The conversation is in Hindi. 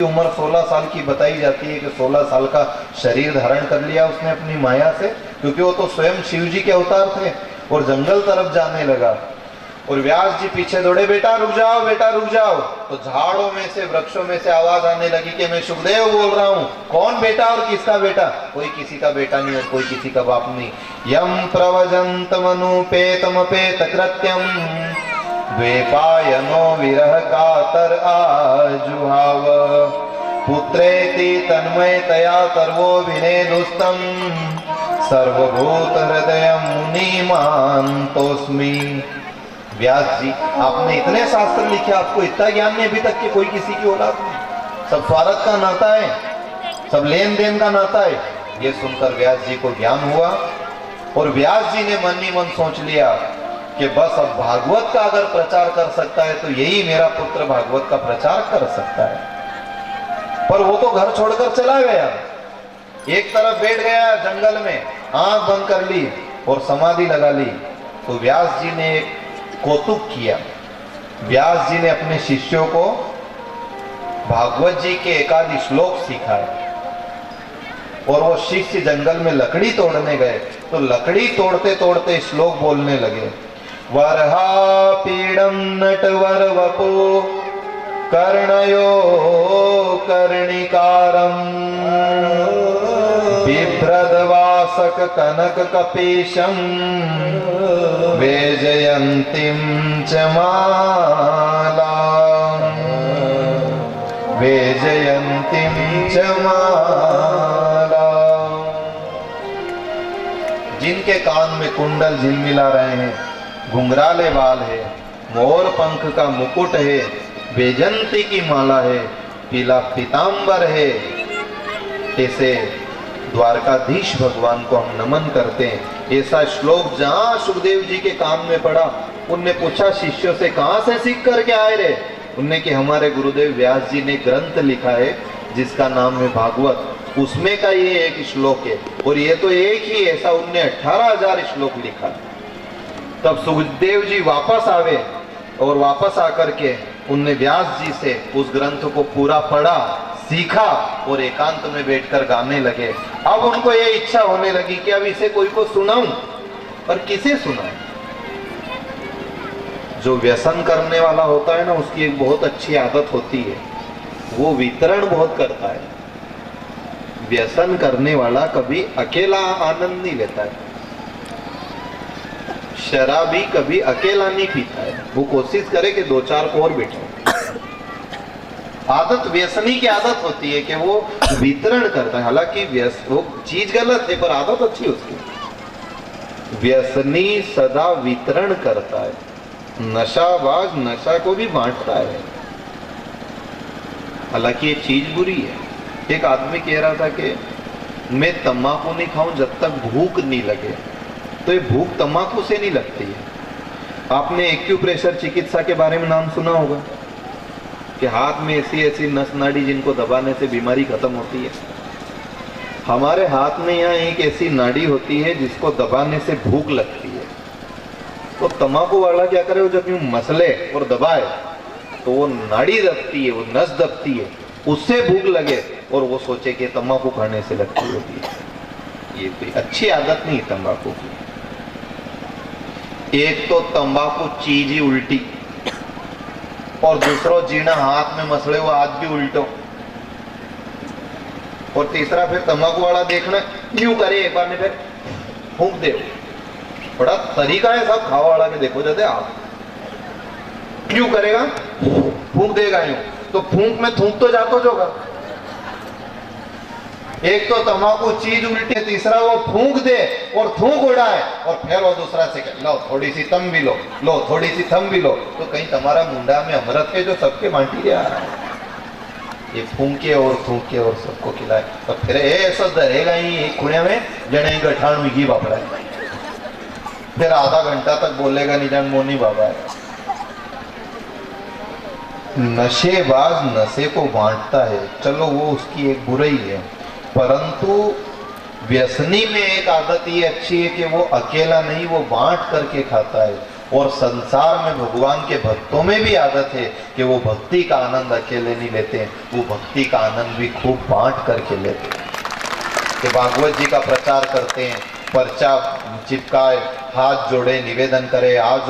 उम्र 16 साल की बताई जाती है कि 16 साल का शरीर धारण कर लिया उसने अपनी माया से, क्योंकि वो तो स्वयं शिव जी के अवतार थे। और जंगल तरफ जाने लगा और व्यास जी पीछे दौड़े, बेटा रुक जाओ, बेटा रुक जाओ। तो झाड़ों में से, वृक्षों में से आवाज आने लगी कि मैं सुखदेव बोल रहा हूँ। कौन बेटा और किसका बेटा? कोई किसी का बेटा नहीं और कोई किसी का बाप नहीं। यम प्रवजंत मनुपेतमपेत कृत्यम द्वेपायनो विरह कातर आजुहाव पुत्रेति तन्मयतया सर्वो विनेदुस्तम सर्वभूत हृदय मुनिमानतोस्मि। व्यास जी, आपने इतने शास्त्र लिखे, आपको इतना ज्ञान नहीं अभी तक कि कोई किसी की औलाद नहीं। सब स्वार्थ का नाता है, सब लेन देन का नाता है। ये सुनकर व्यास जी को ज्ञान हुआ और व्यास जी ने मन ही मन सोच लिया कि बस अब भागवत का अगर प्रचार कर सकता है तो यही मेरा पुत्र भागवत का प्रचार कर सकता है। पर वो तो घर छोड़कर चला गया, एक तरफ बैठ गया जंगल में, आंख बंद कर ली और समाधि लगा ली। तो व्यास जी ने एक कौतुक किया। व्यास जी ने अपने शिष्यों को भागवत जी के एकाध श्लोक सिखाए और वो शिष्य जंगल में लकड़ी तोड़ने गए तो लकड़ी तोड़ते तोड़ते श्लोक बोलने लगे। वरहा पीड़म नटवर वपो कर्णयो कर्णिकारम बिभ्रदवासक कनक कपीशम वेजयंतीम च माला वेजयंतीम च माला। जिनके कान में कुंडल झिलमिला रहे हैं, घुंघराले बाल है, मोर पंख का मुकुट है, वैजयंती की माला है, पीला पीतांबर है, ऐसे द्वारकाधीश भगवान को हम नमन करते हैं। ऐसा श्लोक जहां सुखदेव जी के कान में पड़ा, उनने पूछा शिष्यों से, कहां से सीख करके आए रे? उनने कि हमारे गुरुदेव व्यास जी ने ग्रंथ लिखा है जिसका नाम है भागवत, उसमें का ये एक श्लोक है और ये तो एक ही, ऐसा उनने 18,000 श्लोक लिखा। तब सुखदेव जी वापस आवे और वापस आकर के उनने व्यास जी से उस ग्रंथ को पूरा पढ़ा, सीखा और एकांत में बैठकर गाने लगे। अब उनको ये इच्छा होने लगी कि अब इसे कोई को सुनाऊं, पर किसे सुनाऊं? जो व्यसन करने वाला होता है ना, उसकी एक बहुत अच्छी आदत होती है, वो वितरण बहुत करता है। व्यसन करने वाला कभी अकेला आनंद नहीं लेता है। शराबी कभी अकेला नहीं पीता है, वो कोशिश करे कि 2-4 को और बिठाओ। आदत व्यसनी की आदत होती है कि वो वितरण करता है। हालांकि वो चीज गलत है पर आदत अच्छी है उसकी। व्यसनी सदा वितरण करता है, नशाबाज नशा को भी बांटता है। हालांकि ये चीज बुरी है। एक आदमी कह रहा था कि मैं तंबाकू नहीं खाऊं जब तक भूख नहीं लगे, तो ये भूख तंबाकू से नहीं लगती है। आपने एक्यूप्रेशर चिकित्सा के बारे में नाम सुना होगा कि हाथ में ऐसी ऐसी नस नाड़ी जिनको दबाने से बीमारी खत्म होती है। हमारे हाथ में यहाँ एक ऐसी नाड़ी होती है जिसको दबाने से भूख लगती है। तो तंबाकू वाला क्या करे, वो जब यूं मसले और दबाए तो वो नाड़ी दबती है, वो नस दबती है, उससे भूख लगे और वो सोचे कि तंबाकू खाने से लगती होती है। ये कोई अच्छी आदत नहीं तंबाकू की। एक तो तंबाकू चीज ही उल्टी और दूसरा जीना हाथ में मसले हुआ हाथ भी उल्टो, और तीसरा फिर तंबाकू वाला देखना यूं करे, एक बार में फिर फूंक दे। बड़ा तरीका है सब खावा वाला के, देखो जाते आप क्यों करेगा, फूंक देगा यूं, तो फूंक में थूक तो जातो जोगा। एक तो तंबाकू चीज उल्टी है, तीसरा वो फूंक दे और थूक उड़ाए और फिर वो दूसरा से लो थोड़ी सी तम भी लो, लो थोड़ी सी थम भी लो। तो कहीं तुम्हारा मुंडा में अमृत है जो सबके बांटी रहा है। ये फूंके और थूके और सबको खिलाए और फिर ऐसा रहेगा ही एक खुणे में जने गठान हुई बापड़ा है। फिर आधा घंटा तक बोलेगा नहीं जान मोनी बाबा है। नशेबाज नशे को बांटता है, चलो वो उसकी एक बुराई है, परंतु व्यसनी में एक आदत ये अच्छी है कि वो अकेला नहीं, वो बांट करके खाता है। और संसार में भगवान के भक्तों में भी आदत है कि वो भक्ति का आनंद अकेले नहीं लेते हैं, वो भक्ति का आनंद भी खूब बांट करके लेते हैं। कि भागवत जी का प्रचार करते हैं, पर्चा चिपकाए, हाथ जोड़े, निवेदन करे, आज